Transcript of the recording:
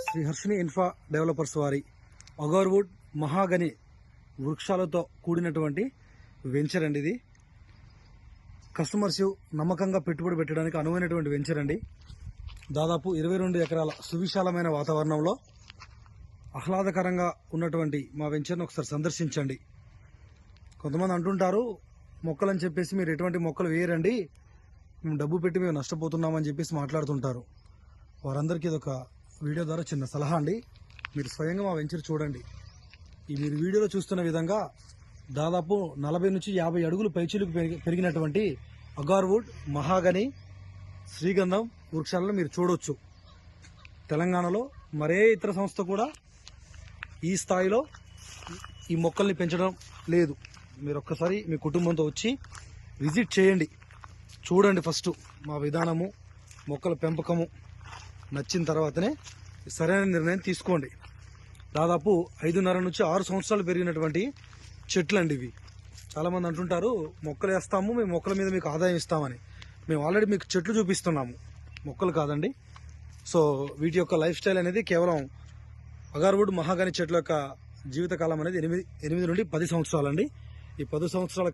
Shri Harshini infra developers వారి agarwood మహాగని వృక్షాలతో కూడినటువంటి వెంచర్ అండి. ఇది కస్టమర్స్ నమ్మకంగా పెట్టుబడి పెట్టడానికి అనువైనటువంటి వెంచర్ అండి. దాదాపు 22 ఎకరాల సువిశాలమైన వాతావరణంలో ఆహ్లాదకరంగా ఉన్నటువంటి మా వెంచర్ను ఒకసారి సందర్శించండి. కొంతమంది అంటుంటారు, మొక్కలని చెప్పేసి మీరు ఎటువంటి మొక్కలు వేయరండి, మేము డబ్బు పెట్టి మేము నష్టపోతున్నామని చెప్పేసి మాట్లాడుతుంటారు. వారందరికీ ఇదొక వీడియో ద్వారా చిన్న సలహా అండి. మీరు స్వయంగా మా వెంచర్ చూడండి. ఈ మీరు వీడియోలో చూస్తున్న విధంగా దాదాపు 40 నుంచి 50 అడుగులు పైచిలుకు పెరిగినటువంటి అగర్వుడ్ మహాగని శ్రీగంధం వృక్షాలను మీరు చూడవచ్చు. తెలంగాణలో మరే ఇతర సంస్థ కూడా ఈ స్థాయిలో ఈ మొక్కల్ని పెంచడం లేదు. మీరు ఒక్కసారి మీ కుటుంబంతో వచ్చి విజిట్ చేయండి, చూడండి. ఫస్ట్ మా విధానము, మొక్కల పెంపకము నచ్చిన తర్వాతనే సరైన నిర్ణయం తీసుకోండి. దాదాపు 5.5 నుంచి 6 సంవత్సరాలు పెరిగినటువంటి చెట్లు అండి ఇవి. చాలామంది అంటుంటారు, మొక్కలు వేస్తాము, మేము మొక్కల మీద మీకు ఆదాయం ఇస్తామని. మేము ఆల్రెడీ మీకు చెట్లు చూపిస్తున్నాము, మొక్కలు కాదండి. సో వీటి యొక్క లైఫ్ స్టైల్ అనేది కేవలం అగర్వుడ్ మహాగని చెట్ల యొక్క జీవితకాలం అనేది 8 నుండి 10 సంవత్సరాలండి. ఈ 10 సంవత్సరాల